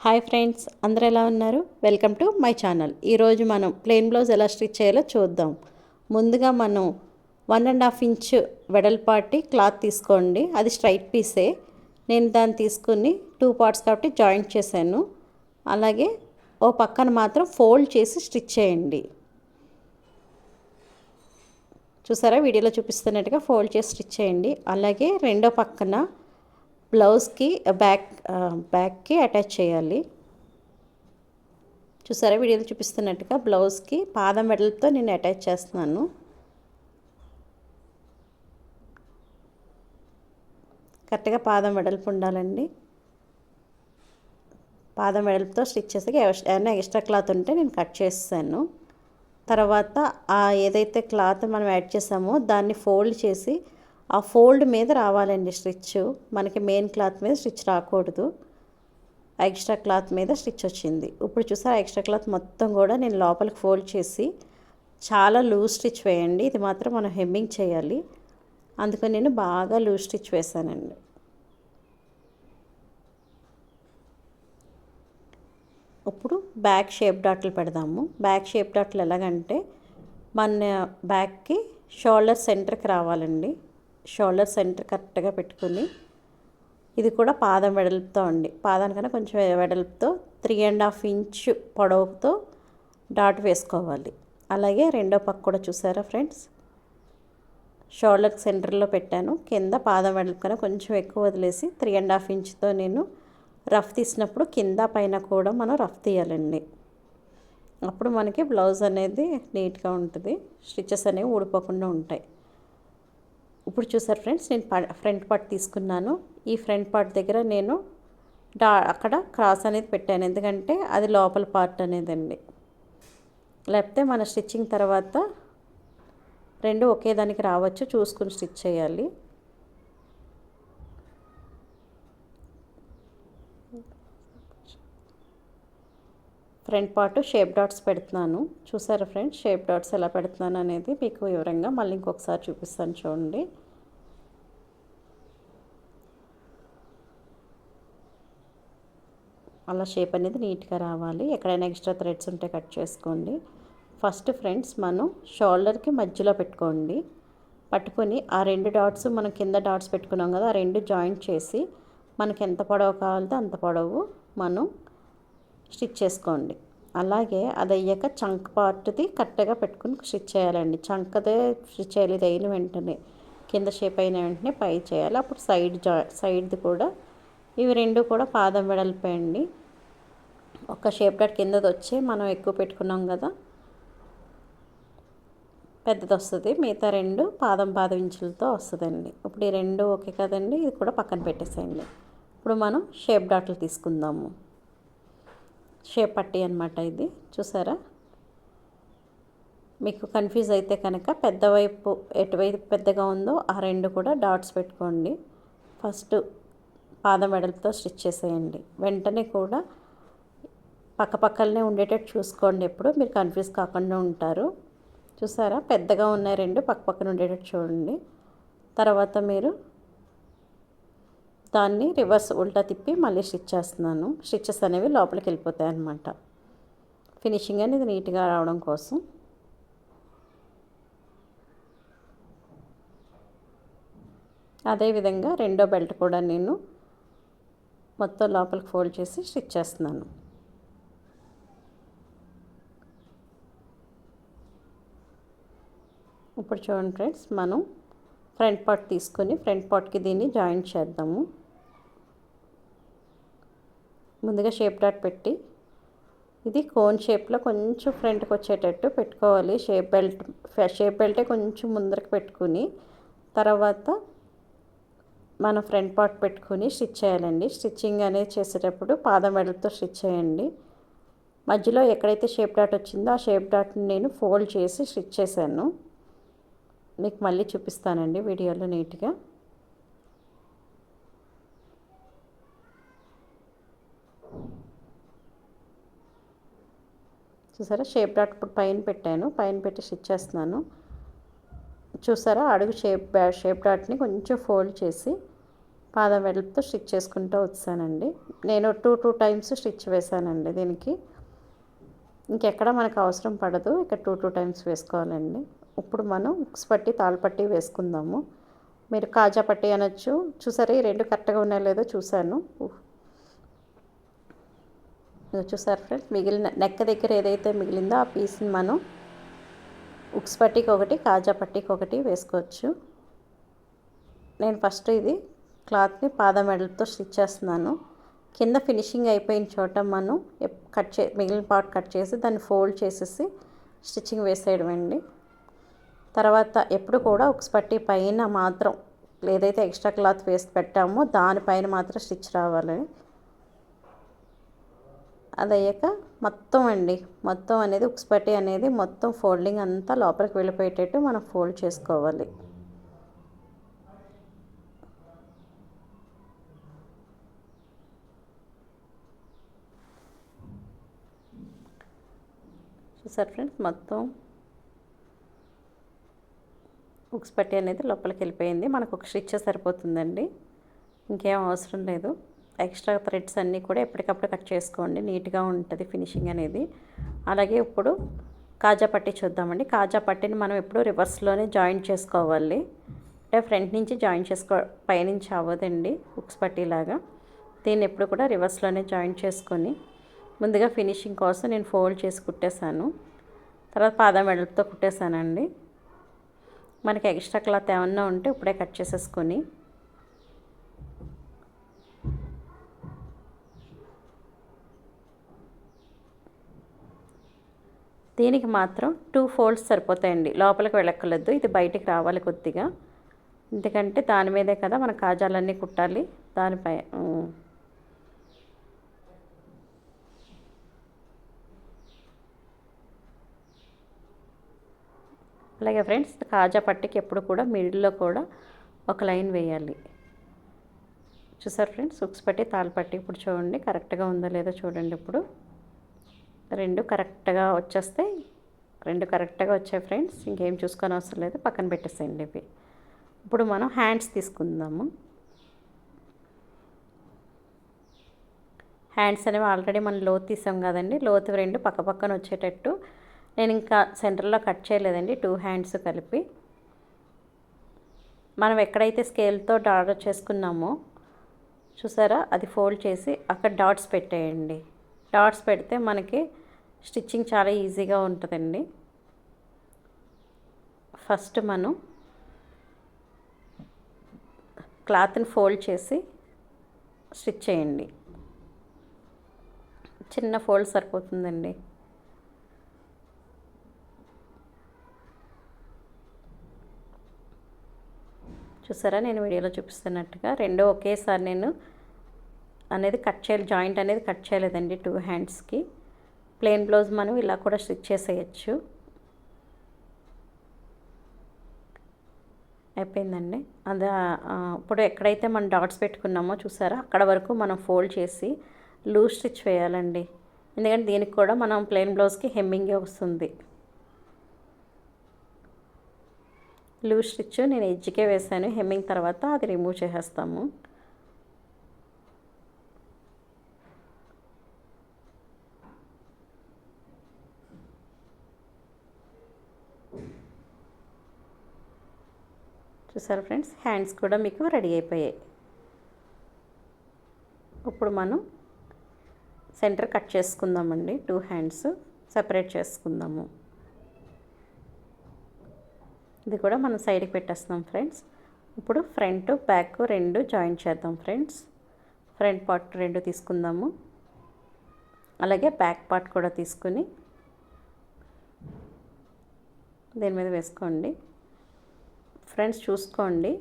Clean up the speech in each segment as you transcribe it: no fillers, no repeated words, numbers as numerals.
Hi friends, అందరూ ఎలా ఉన్నారు? Welcome to my channel. ఈరోజు మనం ప్లెయిన్ బ్లౌజ్ ఎలా స్టిచ్ చేయాలో చూద్దాం. ముందుగా మనం 1.5 ఇంచ్ వెడల్పాటి క్లాత్ తీసుకోండి. అది స్ట్రైట్ పీసే. నేను దాన్ని తీసుకుని 2 పార్ట్స్ కాబట్టి జాయింట్ చేశాను. అలాగే ఓ పక్కన మాత్రం ఫోల్డ్ చేసి స్టిచ్ చేయండి. చూసారా, వీడియోలో చూపిస్తున్నట్టుగా ఫోల్డ్ చేసి స్టిచ్ చేయండి. అలాగే రెండో పక్కన బ్లౌజ్కి బ్యాక్కి అటాచ్ చేయాలి. చూసారా, వీడియోలో చూపిస్తున్నట్టుగా బ్లౌజ్కి పాదం వెడల్పుతో నేను అటాచ్ చేస్తున్నాను. కరెక్ట్గా పాదం వెడల్పు ఉండాలండి. పాదం వెడల్పుతో స్టిచ్ చేసాక ఏమైనా ఎక్స్ట్రా క్లాత్ ఉంటే నేను కట్ చేస్తాను. తర్వాత ఏదైతే క్లాత్ మనం యాడ్ చేసామో దాన్ని ఫోల్డ్ చేసి ఆ ఫోల్డ్ మీద రావాలండి స్టిచ్. మనకి మెయిన్ క్లాత్ మీద స్టిచ్ రాకూడదు. ఎక్స్ట్రా క్లాత్ మీద స్టిచ్ వచ్చింది. ఇప్పుడు చూసారా, ఎక్స్ట్రా క్లాత్ మొత్తం కూడా నేను లోపలికి ఫోల్డ్ చేసి చాలా లూజ్ స్టిచ్ వేయండి. ఇది మాత్రం మనం హెమ్మింగ్ చేయాలి, అందుకని నేను బాగా లూజ్ స్టిచ్ వేసానండి. ఇప్పుడు బ్యాక్ షేప్ డాట్లు పెడదాము. బ్యాక్ షేప్ డాట్లు ఎలాగంటే మన బ్యాక్కి షోల్డర్ సెంటర్కి రావాలండి. షోల్డర్ సెంటర్ కరెక్ట్గా పెట్టుకుని, ఇది కూడా పాదం వెడల్పుతో అండి, పాదానికన్నా కొంచెం వెడల్పుతో 3.5 ఇంచ్ పొడవుతో డాట్ వేసుకోవాలి. అలాగే రెండో పక్క కూడా చూసారా ఫ్రెండ్స్, షోల్డర్ సెంటర్లో పెట్టాను. కింద పాదం వెడల్పు కన్నా కొంచెం ఎక్కువ వదిలేసి 3.5 ఇంచ్తో నేను రఫ్ తీసినప్పుడు కింద పైన కూడా మనం రఫ్ తీయాలండి. అప్పుడు మనకి బ్లౌజ్ అనేది నీట్గా ఉంటుంది, స్టిచెస్ అనేవి ఊడిపోకుండా ఉంటాయి. ఇప్పుడు చూసారు ఫ్రెండ్స్, నేను ఫ్రంట్ పార్ట్ తీసుకున్నాను. ఈ ఫ్రంట్ పార్ట్ దగ్గర నేను అక్కడ క్రాస్ అనేది పెట్టాను, ఎందుకంటే అది లోపల పార్ట్ అనేదండి. లేకపోతే మన స్టిచ్చింగ్ తర్వాత రెండు ఒకే దానికి రావచ్చు, చూసుకుని స్టిచ్ చేయాలి. ఫ్రంట్ పార్ట్ షేప్ డాట్స్ పెడుతున్నాను. చూసారా ఫ్రెండ్స్, షేప్ డాట్స్ ఎలా పెడుతున్నాను అనేది మీకు వివరంగా మళ్ళీ ఇంకొకసారి చూపిస్తాను చూడండి. అలా షేప్ అనేది నీట్గా రావాలి. ఎక్కడైనా ఎక్స్ట్రా థ్రెడ్స్ ఉంటే కట్ చేసుకోండి. ఫస్ట్ ఫ్రెండ్స్, మనం షోల్డర్కి మధ్యలో పెట్టుకోండి. పట్టుకొని ఆ రెండు డాట్స్ మనం కింద డాట్స్ పెట్టుకున్నాం కదా, ఆ రెండు జాయింట్ చేసి మనకి ఎంత పొడవు కావాలంటే అంత పొడవు మనం స్టిచ్ చేసుకోండి. అలాగే అది అయ్యాక చంక్ పార్ట్ది కరెక్ట్గా పెట్టుకుని స్టిచ్ చేయాలండి. చంకదే స్టిచ్ చేయాలి. ఇది అయిన వెంటనే కింద షేప్ అయిన వెంటనే పై చేయాలి. అప్పుడు సైడ్ది కూడా, ఇవి రెండు కూడా పాదం వెడల్పేయండి. ఒక షేప్ డాట్ కిందది వచ్చి మనం ఎక్కువ పెట్టుకున్నాం కదా, పెద్దది వస్తుంది. మిగతా రెండు పాదం ఇంచులతో వస్తుందండి. ఇప్పుడు ఈ రెండు ఓకే కదండి, ఇది కూడా పక్కన పెట్టేసేయండి. ఇప్పుడు మనం షేప్ డాట్లు తీసుకుందాము. షేప్ పట్టి అనమాట ఇది. చూసారా, మీకు కన్ఫ్యూజ్ అయితే కనుక పెద్దవైపు ఎటువైపు పెద్దగా ఉందో ఆ రెండు కూడా డాట్స్ పెట్టుకోండి. ఫస్ట్ పాదం వెడల్పుతో స్టిచ్ చేసేయండి. వెంటనే కూడా పక్కపక్కలనే ఉండేటట్టు చూసుకోండి, ఎప్పుడు మీరు కన్ఫ్యూజ్ కాకుండా ఉంటారు. చూసారా, పెద్దగా ఉన్నాయి రెండు, పక్కపక్కన ఉండేటట్టు చూడండి. తర్వాత మీరు దాన్ని రివర్స్ ఉల్టా తిప్పి మళ్ళీ స్టిచ్ చేస్తున్నాను. స్టిచెస్ అనేవి లోపలికి వెళ్ళిపోతాయి అన్నమాట, ఫినిషింగ్ అనేది నీట్గా రావడం కోసం. అదేవిధంగా రెండో బెల్ట్ కూడా నేను మొత్తం లోపలికి ఫోల్డ్ చేసి స్టిచ్ చేస్తున్నాను. ఇప్పుడు చూడండి ఫ్రెండ్స్, మనం ఫ్రంట్ పార్ట్ తీసుకొని ఫ్రంట్ పార్ట్కి దీన్ని జాయింట్ చేద్దాము. ముందుగా షేప్ డాట్ పెట్టి, ఇది కోన్ షేప్లో కొంచెం ఫ్రంట్కి వచ్చేటట్టు పెట్టుకోవాలి. షేప్ బెల్టే కొంచెం ముందరకు పెట్టుకుని తర్వాత మన ఫ్రంట్ పార్ట్ పెట్టుకుని స్టిచ్ చేయాలండి. స్టిచ్చింగ్ అనేది చేసేటప్పుడు పాదం వెడల్పుతో స్టిచ్ చేయండి. మధ్యలో ఎక్కడైతే షేప్ డాట్ వచ్చిందో ఆ షేప్ డాట్ని నేను ఫోల్డ్ చేసి స్టిచ్ చేశాను. మీకు మళ్ళీ చూపిస్తానండి వీడియోలో నీట్గా. చూసారా, షేప్ డాట్ ఇప్పుడు పైన పెట్టాను, పైన పెట్టి స్టిచ్ చేస్తున్నాను. చూసారా, అడుగు షేప్ డాట్ని కొంచెం ఫోల్డ్ చేసి పాదం వెడల్పుతో స్టిచ్ చేసుకుంటూ వచ్చానండి. నేను టూ టైమ్స్ స్టిచ్ వేసానండి దీనికి. ఇంకెక్కడ మనకు అవసరం పడదు, ఇక్కడ టూ టైమ్స్ వేసుకోవాలండి. ఇప్పుడు మనం ఉక్స్ పట్టి తాళ్ళపట్టి వేసుకుందాము. మీరు కాజా పట్టి అనొచ్చు. చూసారా, ఈ రెండు కరెక్ట్గా ఉన్నాయో లేదో చూశాను. చూసారు ఫ్రెండ్స్, మిగిలిన నెక్క దగ్గర ఏదైతే మిగిలిందో ఆ పీస్ని మనం ఉక్స్ పట్టీకి ఒకటి, కాజా పట్టీకి ఒకటి వేసుకోవచ్చు. నేను ఫస్ట్ ఇది క్లాత్ని పాదం మెడలతో స్టిచ్ చేస్తున్నాను. కింద ఫినిషింగ్ అయిపోయిన చోట మనం మిగిలిన పార్ట్ కట్ చేసి దాన్ని ఫోల్డ్ చేసేసి స్టిచ్చింగ్ వేసేయడం అండి. తర్వాత ఎప్పుడు కూడా ఉక్స్ పట్టీ పైన మాత్రం ఏదైతే ఎక్స్ట్రా క్లాత్ వేసి పెట్టామో దానిపైన మాత్రం స్టిచ్ రావాలి. అది అయ్యాక మొత్తం అనేది ఉక్స్ పట్టీ అనేది మొత్తం ఫోల్డింగ్ అంతా లోపలికి వెళ్ళిపోయేటట్టు మనం ఫోల్డ్ చేసుకోవాలి. చూసారు ఫ్రెండ్స్, మొత్తం ఉక్స్ పట్టీ అనేది లోపలికి వెళ్ళిపోయింది. మనకు ఒక స్టిచ్ సరిపోతుందండి, ఇంకేం అవసరం లేదు. ఎక్స్ట్రా థ్రెడ్స్ అన్నీ కూడా ఎప్పటికప్పుడు కట్ చేసుకోండి, నీట్గా ఉంటుంది ఫినిషింగ్ అనేది. అలాగే ఇప్పుడు కాజా పట్టీ చూద్దామండి. కాజా పట్టీని మనం ఎప్పుడు రివర్స్లోనే జాయింట్ చేసుకోవాలి. అంటే ఫ్రంట్ నుంచి జాయింట్ పైనుంచి అవ్వదండి ఉక్స్ పట్టీలాగా. దీన్ని ఎప్పుడు కూడా రివర్స్లోనే జాయింట్ చేసుకొని ముందుగా ఫినిషింగ్ కోసం నేను ఫోల్డ్ చేసి కుట్టేశాను. తర్వాత పాదం వెడల్పుతో కుట్టేశానండి. మనకి ఎక్స్ట్రా క్లాత్ ఏమన్నా ఉంటే ఇప్పుడే కట్ చేసేసుకొని దీనికి మాత్రం 2 ఫోల్డ్స్ సరిపోతాయండి, లోపలికి వెళ్ళక్కర్లేదు. ఇది బయటికి రావాలి కొద్దిగా, ఎందుకంటే దాని మీదే కదా మన కాజాలన్నీ కుట్టాలి. దానిపై అలాగే ఫ్రెండ్స్, కాజా పట్టికి ఎప్పుడు కూడా మిడిల్లో కూడా ఒక లైన్ వేయాలి. చూసారు ఫ్రెండ్స్, ఉక్స్ పట్టి తాళ్ళపట్టి ఇప్పుడు చూడండి కరెక్ట్గా ఉందో లేదో చూడండి. ఇప్పుడు రెండు కరెక్ట్గా వచ్చాయి ఫ్రెండ్స్. ఇంకేం చూసుకొని అవసరం లేదు, పక్కన పెట్టేసేయండి ఇవి. ఇప్పుడు మనం హ్యాండ్స్ తీసుకుందాము. హ్యాండ్స్ అనేవి ఆల్రెడీ మనం లోతు తీసాం కదండి, లోతు రెండు పక్క పక్కన వచ్చేటట్టు నేను ఇంకా సెంటర్లో కట్ చేయలేదండి, 2 హ్యాండ్స్ కలిపి. మనం ఎక్కడైతే స్కేల్తో డాట్ చేసుకున్నామో చూసారా, అది ఫోల్డ్ చేసి అక్కడ డాట్స్ పెట్టేయండి. డాట్స్ పెడితే మనకి స్టిచ్చింగ్ చాలా ఈజీగా ఉంటుందండి. ఫస్ట్ మనం క్లాత్ని ఫోల్డ్ చేసి స్టిచ్ చేయండి. చిన్న ఫోల్డ్ సరిపోతుందండి. చూసారా, నేను వీడియోలో చూపిస్తున్నట్టుగా రెండు ఒకేసారి నేను అనేది జాయింట్ అనేది కట్ చేయలేదండి 2 హ్యాండ్స్కి. ప్లెయిన్ బ్లౌజ్ మనం ఇలా కూడా స్టిచ్ చేసేయచ్చు. అయిపోయిందండి. అది ఇప్పుడు ఎక్కడైతే మనం డాట్స్ పెట్టుకున్నామో చూసారా, అక్కడ వరకు మనం ఫోల్డ్ చేసి లూజ్ స్టిచ్ వేయాలండి. ఎందుకంటే దీనికి కూడా మనం ప్లెయిన్ బ్లౌజ్కి హెమ్మింగే వస్తుంది. లూజ్ స్టిచ్ నేను ఎడ్జ్కే వేసాను, హెమ్మింగ్ తర్వాత అది రిమూవ్ చేసేస్తాము. చూసారు ఫ్రెండ్స్, హ్యాండ్స్ కూడా మీకు రెడీ అయిపోయాయి. ఇప్పుడు మనం సెంటర్ కట్ చేసుకుందామండి. 2 హ్యాండ్స్ సెపరేట్ చేసుకుందాము. ఇది కూడా మనం సైడ్కి పెట్టేస్తాం ఫ్రెండ్స్. ఇప్పుడు ఫ్రంట్ బ్యాక్ రెండు జాయిన్ చేద్దాం ఫ్రెండ్స్. ఫ్రంట్ పార్ట్ 2 తీసుకుందాము, అలాగే బ్యాక్ పార్ట్ కూడా తీసుకుని దీని మీద వేసుకోండి ఫ్రెండ్స్. చూసుకోండి,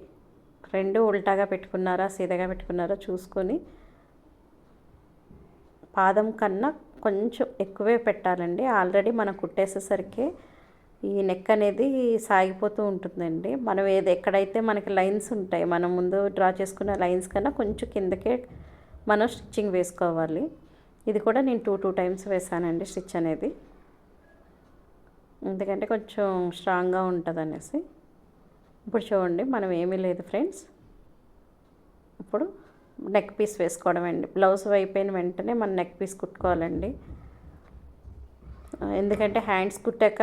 2 ఉల్టాగా పెట్టుకున్నారా సీదాగా పెట్టుకున్నారా చూసుకొని పాదం కన్నా కొంచెం ఎక్కువే పెట్టాలండి. ఆల్రెడీ మనం కుట్టేసేసరికి ఈ నెక్ అనేది సాగిపోతూ ఉంటుందండి. మనం ఎక్కడైతే మనకి లైన్స్ ఉంటాయి, మనం ముందు డ్రా చేసుకున్న లైన్స్ కన్నా కొంచెం కిందకే మనం స్టిచ్చింగ్ వేసుకోవాలి. ఇది కూడా నేను 2 టైమ్స్ వేసానండి స్టిచ్ అనేది, ఎందుకంటే కొంచెం స్ట్రాంగ్గా ఉంటుంది అనేసి. ఇప్పుడు చూడండి, మనం ఏమీ లేదు ఫ్రెండ్స్, ఇప్పుడు నెక్ పీస్ వేసుకోవడం అండి. బ్లౌజ్ అయిపోయిన వెంటనే మనం నెక్ పీస్ కుట్టుకోవాలండి. ఎందుకంటే హ్యాండ్స్ కుట్టాక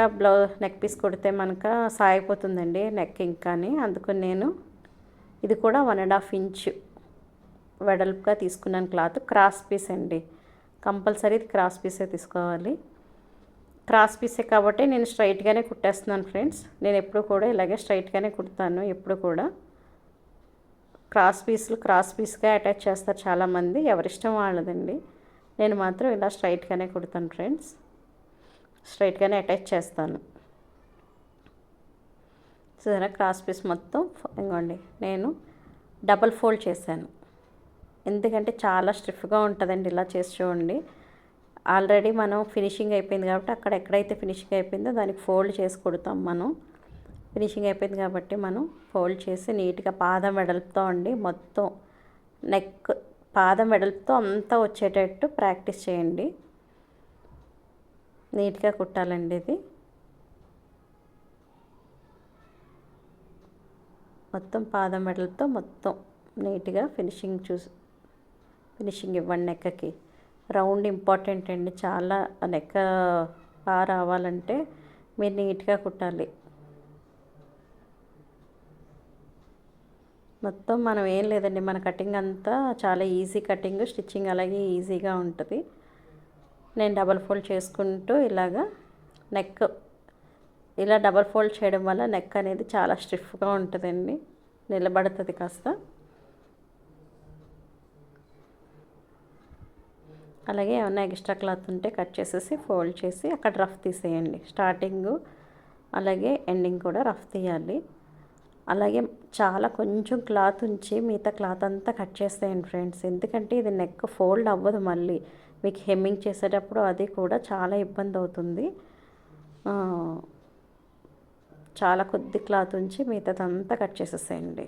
నెక్ పీస్ కుడితే మనకు సాగిపోతుందండి నెక్ ఇంకాని. అందుకని నేను ఇది కూడా 1.5 ఇంచ్ వెడల్పుగా తీసుకున్నాను క్లాత్. క్రాస్ పీస్ అండి, కంపల్సరీ క్రాస్ పీసే తీసుకోవాలి. క్రాస్ పీసే కాబట్టి నేను స్ట్రైట్గానే కుట్టేస్తున్నాను ఫ్రెండ్స్. నేను ఎప్పుడు కూడా ఇలాగే స్ట్రైట్గానే కుడతాను. ఎప్పుడు కూడా క్రాస్ పీస్గా అటాచ్ చేస్తారు చాలామంది, ఎవరిష్టం వాళ్ళదండి. నేను మాత్రం ఇలా స్ట్రైట్గానే కుడతాను ఫ్రెండ్స్. స్ట్రైట్గానే అటాచ్ చేస్తాను. సరే, క్రాస్ పీస్ మొత్తం ఇంకోండి నేను డబల్ ఫోల్డ్ చేశాను. ఎందుకంటే చాలా స్టిఫ్గా ఉంటుందండి. ఇలా చేసి చూడండి. ఆల్రెడీ మనం ఫినిషింగ్ అయిపోయింది కాబట్టి అక్కడ ఎక్కడైతే ఫినిషింగ్ అయిపోయిందో దానికి ఫోల్డ్ చేసి కుడతాం మనం. ఫినిషింగ్ అయిపోయింది కాబట్టి మనం ఫోల్డ్ చేసి నీట్గా పాదం వెడల్పుతో అండి మొత్తం నెక్ పాదం వెడల్పుతో అంతా వచ్చేటట్టు ప్రాక్టీస్ చేయండి. నీట్గా కుట్టాలండి ఇది. మొత్తం పాదం వెడల్పుతో మొత్తం నీట్గా ఫినిషింగ్ ఇవ్వండి. నెక్కకి రౌండ్ ఇంపార్టెంట్ అండి. చాలా నెక్క బాగా రావాలంటే మీరు నీట్గా కుట్టాలి. మొత్తం మనం ఏం లేదండి, మన కటింగ్ అంతా చాలా ఈజీ కటింగ్, స్టిచ్చింగ్ అలాగే ఈజీగా ఉంటుంది. నేను డబల్ ఫోల్డ్ చేసుకుంటూ ఇలాగా నెక్ ఇలా డబల్ ఫోల్డ్ చేయడం వల్ల నెక్ అనేది చాలా స్టిఫ్గా ఉంటుందండి, నిలబడుతుంది కాస్త. అలాగే ఏమైనా ఎక్స్ట్రా క్లాత్ ఉంటే కట్ చేసేసి ఫోల్డ్ చేసి అక్కడ రఫ్ తీసేయండి. స్టార్టింగ్ అలాగే ఎండింగ్ కూడా రఫ్ తీయాలి. అలాగే చాలా కొంచెం క్లాత్ ఉంచి మిగతా క్లాత్ అంతా కట్ చేసేయండి ఫ్రెండ్స్. ఎందుకంటే ఇది నెక్ ఫోల్డ్ అవ్వదు. మళ్ళీ మీకు హెమ్మింగ్ చేసేటప్పుడు అది కూడా చాలా ఇబ్బంది అవుతుంది. చాలా కొద్ది క్లాత్ ఉంచి మిగతాదంతా కట్ చేసేసేయండి.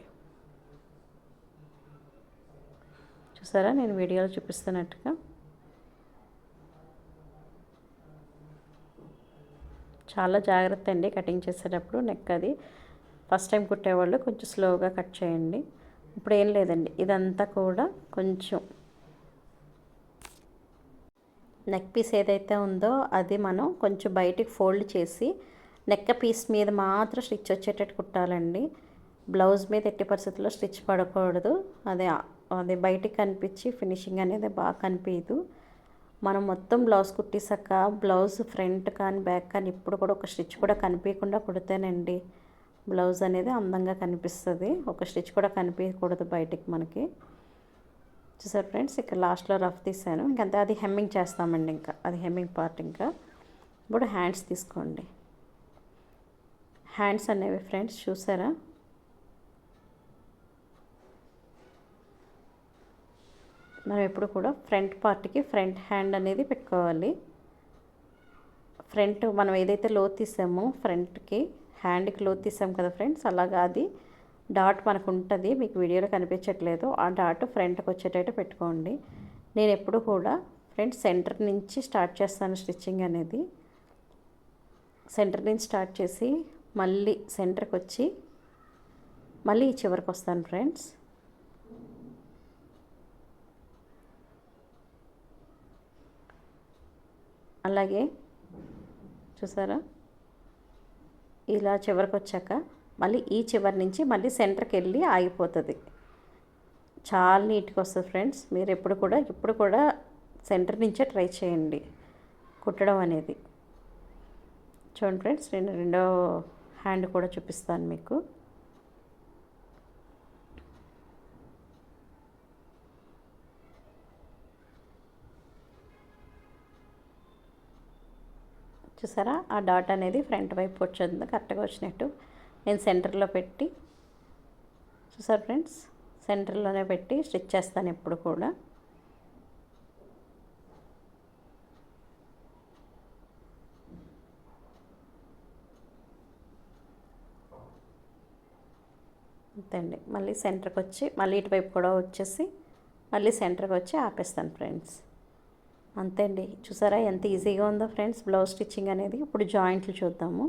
చూసారా నేను వీడియోలో చూపిస్తున్నట్టుగా. చాలా జాగ్రత్త అండి కటింగ్ చేసేటప్పుడు. నెక్ అది ఫస్ట్ టైం కుట్టేవాళ్ళు కొంచెం స్లోగా కట్ చేయండి. ఇప్పుడు ఏం లేదండి, ఇదంతా కూడా కొంచెం నెక్ పీస్ ఏదైతే ఉందో అది మనం కొంచెం బయటికి ఫోల్డ్ చేసి నెక్ పీస్ మీద మాత్రం స్టిచ్ వచ్చేటట్టు కుట్టాలండి. బ్లౌజ్ మీద ఎట్టి పరిస్థితుల్లో స్టిచ్ పడకూడదు. అది బయటికి కనిపించి ఫినిషింగ్ అనేది బాగా కనిపించదు. మనం మొత్తం బ్లౌజ్ కుట్టేసాక బ్లౌజ్ ఫ్రంట్ కానీ బ్యాక్ కానీ ఇప్పుడు కూడా ఒక స్టిచ్ కూడా కనిపించకుండా కుడితేనండి బ్లౌజ్ అనేది అందంగా కనిపిస్తుంది. ఒక స్టిచ్ కూడా కనిపించకూడదు బయటికి మనకి. చూసారు ఫ్రెండ్స్, ఇక్కడ లాస్ట్లో రఫ్ తీసాను. ఇంకంతే, అది హెమ్మింగ్ చేస్తామండి. ఇంకా అది హెమ్మింగ్ పార్ట్. ఇంకా ఇప్పుడు హ్యాండ్స్ తీసుకోండి. హ్యాండ్స్ అనేవి ఫ్రెండ్స్ చూసారా, మనం ఎప్పుడు కూడా ఫ్రంట్ పార్ట్కి ఫ్రంట్ హ్యాండ్ అనేది పెట్టుకోవాలి. ఫ్రంట్ మనం ఏదైతే లోతు తీసామో ఫ్రంట్కి హ్యాండ్కి లోతు తీసాం కదా ఫ్రెండ్స్, అలాగా అది డాట్ మనకు ఉంటుంది. మీకు వీడియోలో కనిపించట్లేదు. ఆ డాట్ ఫ్రంట్కి వచ్చేటట్టు పెట్టుకోండి. నేను ఎప్పుడు కూడా ఫ్రెండ్స్ సెంటర్ నుంచి స్టార్ట్ చేస్తాను స్టిచ్చింగ్ అనేది. సెంటర్ నుంచి స్టార్ట్ చేసి మళ్ళీ సెంటర్కి వచ్చి మళ్ళీ చివరికి వస్తాను ఫ్రెండ్స్. అలాగే చూసారా, ఇలా చివరికి వచ్చాక మళ్ళీ ఈ చివరి నుంచి మళ్ళీ సెంటర్కి వెళ్ళి ఆగిపోతుంది. చాలా నీట్గా వస్తుంది ఫ్రెండ్స్. మీరు ఇప్పుడు కూడా సెంటర్ నుంచే ట్రై చేయండి కుట్టడం అనేది. చూడండి ఫ్రెండ్స్, నేను రెండో హ్యాండ్ కూడా చూపిస్తాను మీకు. చూసారా, ఆ డాట్ అనేది ఫ్రంట్ వైపు వచ్చింది, కరెక్ట్గా వచ్చినట్టు నేను సెంటర్లో పెట్టి, చూసారు ఫ్రెండ్స్, సెంటర్లోనే పెట్టి స్టిచ్ చేస్తాను ఎప్పుడు కూడా. అంతేండి, మళ్ళీ సెంటర్కి వచ్చి మళ్ళీ ఇటువైపు కూడా వచ్చేసి మళ్ళీ సెంటర్కి వచ్చి ఆపేస్తాను ఫ్రెండ్స్. అంతే అండి. చూసారా ఎంత ఈజీగా ఉందో ఫ్రెండ్స్ బ్లౌజ్ స్టిచ్చింగ్ అనేది. ఇప్పుడు జాయింట్లు చూద్దాము.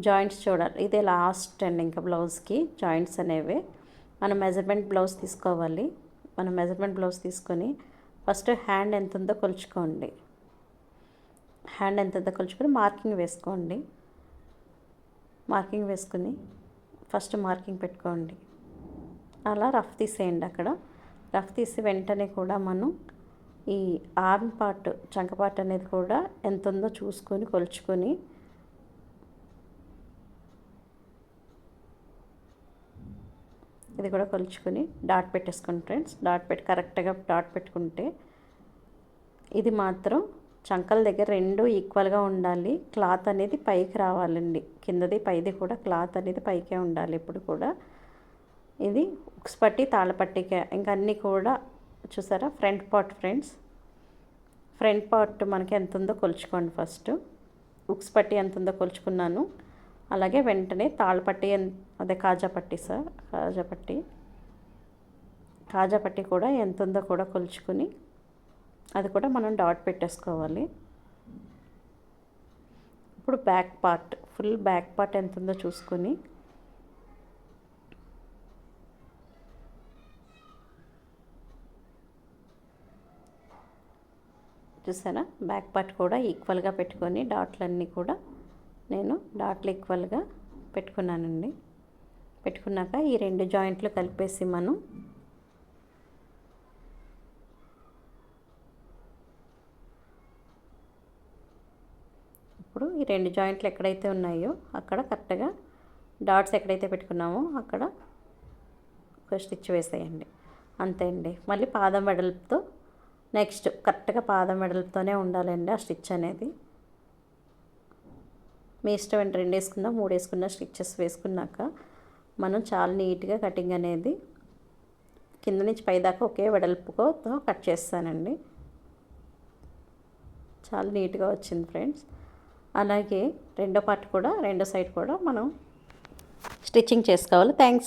జాయింట్స్ చూడాలి, ఇదే లాస్ట్ అండి ఇంకా బ్లౌజ్కి జాయింట్స్ అనేవి. మనం మెజర్మెంట్ బ్లౌజ్ తీసుకోవాలి. మనం మెజర్మెంట్ బ్లౌజ్ తీసుకొని ఫస్ట్ హ్యాండ్ ఎంత ఉందో కొలుచుకోండి. హ్యాండ్ ఎంత ఉందో కొలుచుకొని మార్కింగ్ వేసుకోండి. మార్కింగ్ వేసుకుని ఫస్ట్ మార్కింగ్ పెట్టుకోండి. అలా రఫ్ తీసేయండి. అక్కడ రఫ్ తీసి వెంటనే కూడా మనం ఈ ఆర్మ్ పార్ట్, చంక పార్ట్ అనేది కూడా ఎంత ఉందో చూసుకొని కొలుచుకొని ఇది కూడా కొలుచుకొని డాట్ పెట్టేసుకోండి ఫ్రెండ్స్. కరెక్ట్గా డాట్ పెట్టుకుంటే ఇది మాత్రం చంకల దగ్గర రెండు ఈక్వల్గా ఉండాలి. క్లాత్ అనేది పైకి రావాలండి. కిందది పైది కూడా క్లాత్ అనేది పైకే ఉండాలి ఎప్పుడు కూడా. ఇది ఉక్స్ పట్టి తాళ్ళపట్టికే ఇంకా అన్నీ కూడా చూసారా. Front part friends, front part మనకి ఎంత ఉందో కొలుచుకోండి. ఫస్ట్ ఉక్స్ పట్టి ఎంత ఉందో కొలుచుకున్నాను. అలాగే వెంటనే తాళ్ళపట్టి అదే కాజాపట్టి సార్, కాజాపట్టి కూడా ఎంత ఉందో కూడా కొలుచుకుని అది కూడా మనం డాట్ పెట్టేసుకోవాలి. ఇప్పుడు back part, full back part ఎంత ఉందో చూసుకొని చూసారా. బ్యాక్ పార్ట్ కూడా ఈక్వల్గా పెట్టుకొని డాట్లన్నీ కూడా నేను డాట్లు ఈక్వల్గా పెట్టుకున్నానండి. పెట్టుకున్నాక ఈ రెండు జాయింట్లు కలిపేసి మనం ఇప్పుడు ఈ రెండు జాయింట్లు ఎక్కడైతే ఉన్నాయో అక్కడ కరెక్ట్గా డాట్స్ ఎక్కడైతే పెట్టుకున్నామో అక్కడ ఒక స్టిచ్ వేసేయండి. అంతే అండి. మళ్ళీ పాదం వెడల్పుతో నెక్స్ట్ కరెక్ట్గా పాదం వెడల్పుతోనే ఉండాలండి ఆ స్టిచ్ అనేది. మీ ఇష్టం ఏంటి, 2 వేసుకున్నా 3 వేసుకున్నా స్టిచ్చెస్ వేసుకున్నాక మనం చాలా నీట్గా కటింగ్ అనేది కింద నుంచి పైదాకా ఒకే వెడల్పుతో కట్ చేస్తానండి. చాలా నీట్గా వచ్చింది ఫ్రెండ్స్. అలాగే రెండో పార్ట్ కూడా, రెండో సైడ్ కూడా మనం స్టిచ్చింగ్ చేసుకోవాలి. థ్యాంక్స్.